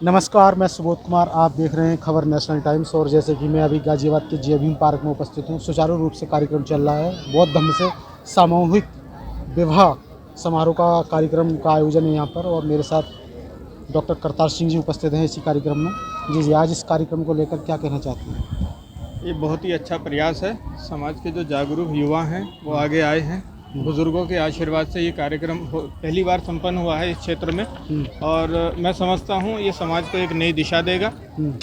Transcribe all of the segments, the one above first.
नमस्कार, मैं सुबोध कुमार। आप देख रहे हैं खबर नेशनल टाइम्स। और जैसे कि मैं अभी गाज़ियाबाद के जय भीम पार्क में उपस्थित हूँ। सुचारू रूप से कार्यक्रम चल रहा है। बहुत धम से सामूहिक विवाह समारोह का कार्यक्रम का आयोजन है यहाँ पर। और मेरे साथ डॉक्टर करतार सिंह जी उपस्थित हैं इसी कार्यक्रम में। जी, आज इस कार्यक्रम को लेकर क्या कहना चाहते हैं? ये बहुत ही अच्छा प्रयास है। समाज के जो जागरूक युवा हैं वो आगे आए हैं। बुजुर्गों के आशीर्वाद से ये कार्यक्रम पहली बार संपन्न हुआ है इस क्षेत्र में। और मैं समझता हूँ ये समाज को एक नई दिशा देगा।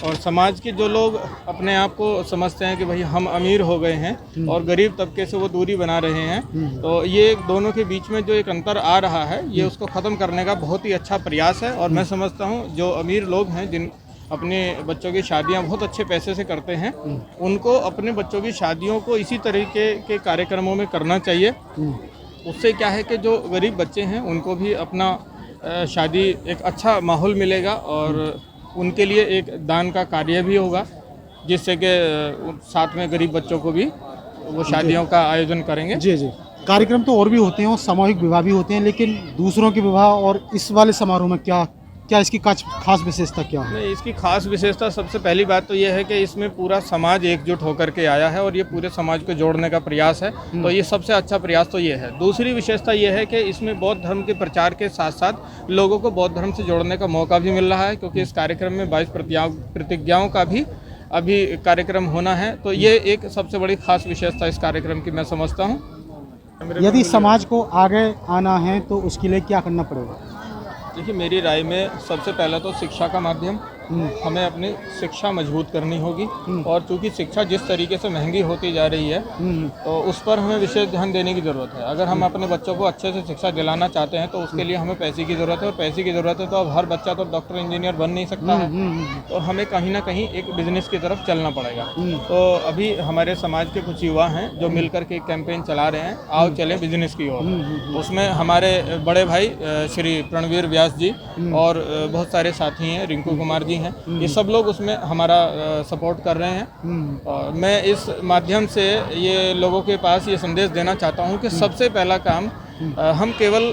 और समाज के जो लोग अपने आप को समझते हैं कि भाई हम अमीर हो गए हैं और गरीब तबके से वो दूरी बना रहे हैं, तो ये दोनों के बीच में जो एक अंतर आ रहा है ये उसको ख़त्म करने का बहुत ही अच्छा प्रयास है। और मैं समझता हूँ जो अमीर लोग हैं जिन अपने बच्चों की शादियां बहुत अच्छे पैसे से करते हैं, उनको अपने बच्चों की शादियों को इसी तरीके के कार्यक्रमों में करना चाहिए। उससे क्या है कि जो गरीब बच्चे हैं उनको भी अपना शादी एक अच्छा माहौल मिलेगा और उनके लिए एक दान का कार्य भी होगा, जिससे कि साथ में गरीब बच्चों को भी वो शादियों का आयोजन करेंगे। जी जी, कार्यक्रम तो और भी होते हैं और सामूहिक विवाह भी होते हैं, लेकिन दूसरों के विवाह और इस वाले समारोह में क्या क्या इसकी खास विशेषता क्या है? नहीं, इसकी खास विशेषता सबसे पहली बात तो ये है कि इसमें पूरा समाज एकजुट होकर के आया है और ये पूरे समाज को जोड़ने का प्रयास है। तो ये सबसे अच्छा प्रयास तो ये है। दूसरी विशेषता ये है कि इसमें बौद्ध धर्म के प्रचार के साथ साथ लोगों को बौद्ध धर्म से जोड़ने का मौका भी मिल रहा है, क्योंकि इस कार्यक्रम में 22 प्रतिज्ञाओं का भी अभी कार्यक्रम होना है। तो ये एक सबसे बड़ी खास विशेषता इस कार्यक्रम की मैं समझता हूँ। यदि समाज को आगे आना है तो उसके लिए क्या करना पड़ेगा? देखिए, मेरी राय में सबसे पहले तो शिक्षा का माध्यम, हमें अपनी शिक्षा मजबूत करनी होगी। और चूंकि शिक्षा जिस तरीके से महंगी होती जा रही है तो उस पर हमें विशेष ध्यान देने की ज़रूरत है। अगर हम अपने बच्चों को अच्छे से शिक्षा दिलाना चाहते हैं तो उसके लिए हमें पैसे की ज़रूरत है। और पैसे की ज़रूरत है तो अब हर बच्चा तो डॉक्टर इंजीनियर बन नहीं सकता है, तो हमें कहीं ना कहीं एक बिजनेस की तरफ चलना पड़ेगा। तो अभी हमारे समाज के कुछ युवा हैं जो मिलकर के एक कैंपेन चला रहे हैं, आओ चलें बिजनेस की ओर। उसमें हमारे बड़े भाई श्री प्रणवीर व्यास जी और बहुत सारे साथी हैं, रिंकू कुमार जी हैं, ये सब लोग उसमें हमारा सपोर्ट कर रहे हैं। और मैं इस माध्यम से ये लोगों के पास ये संदेश देना चाहता हूँ कि सबसे पहला काम हम केवल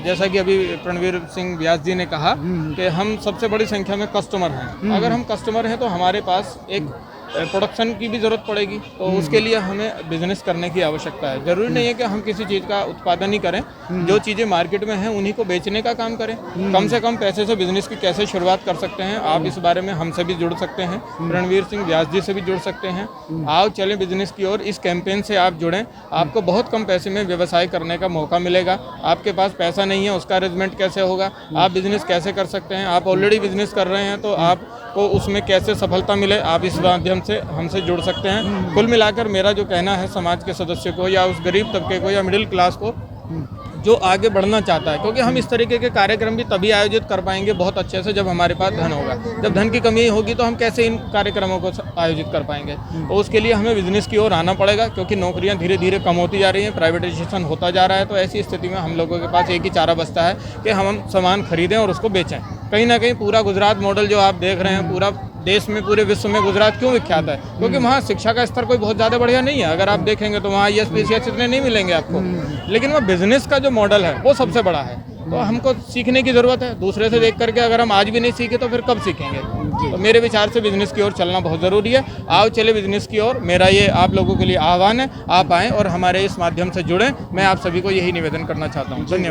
जैसा कि अभी प्रणवीर सिंह व्यास जी ने कहा कि हम सबसे बड़ी संख्या में कस्टमर हैं। अगर हम कस्टमर हैं तो हमारे पास एक प्रोडक्शन की भी ज़रूरत पड़ेगी, तो उसके लिए हमें बिजनेस करने की आवश्यकता है। ज़रूरी नहीं है कि हम किसी चीज़ का उत्पादन ही करें, जो चीज़ें मार्केट में हैं उन्हीं को बेचने का काम करें। कम से कम पैसे से बिजनेस की कैसे शुरुआत कर सकते हैं, आप इस बारे में हमसे भी जुड़ सकते हैं, रणवीर सिंह व्यास जी से भी जुड़ सकते हैं। आओ चलें बिजनेस की ओर, इस कैंपेन से आप जुड़ें। आपको बहुत कम पैसे में व्यवसाय करने का मौका मिलेगा। आपके पास पैसा नहीं है, उसका अरेंजमेंट कैसे होगा, आप बिजनेस कैसे कर सकते हैं, आप ऑलरेडी बिजनेस कर रहे हैं तो आपको उसमें कैसे सफलता मिले, आप इस माध्यम से हमसे जुड़ सकते हैं। कुल मिलाकर मेरा जो कहना है समाज के सदस्य को या उस गरीब तबके को या मिडिल क्लास को जो आगे बढ़ना चाहता है, क्योंकि हम इस तरीके के कार्यक्रम भी तभी आयोजित कर पाएंगे बहुत अच्छे से जब हमारे पास धन होगा। जब धन की कमी होगी तो हम कैसे इन कार्यक्रमों को आयोजित कर पाएंगे। तो उसके लिए हमें बिजनेस की ओर आना पड़ेगा, क्योंकि नौकरियां धीरे धीरे कम होती जा रही हैं, प्राइवेटाइजेशन होता जा रहा है। तो ऐसी स्थिति में हम लोगों के पास एक ही चारा बचता है कि हम सामान खरीदें और उसको बेचें। कहीं ना कहीं पूरा गुजरात मॉडल जो आप देख रहे हैं, पूरा देश में पूरे विश्व में गुजरात क्यों विख्यात है, क्योंकि वहाँ शिक्षा का स्तर कोई बहुत ज़्यादा बढ़िया नहीं है। अगर आप देखेंगे तो वहाँ IAS इतने नहीं मिलेंगे आपको, लेकिन वह बिजनेस का जो मॉडल है वो सबसे बड़ा है। तो हमको सीखने की ज़रूरत है दूसरे से देख करके। अगर हम आज भी नहीं सीखे तो फिर कब सीखेंगे? तो मेरे विचार से बिजनेस की ओर चलना बहुत ज़रूरी है। आओ चले बिजनेस की ओर, मेरा ये आप लोगों के लिए आह्वान है। आप आएँ और हमारे इस माध्यम से जुड़ें। मैं आप सभी को यही निवेदन करना चाहता हूँ। धन्यवाद।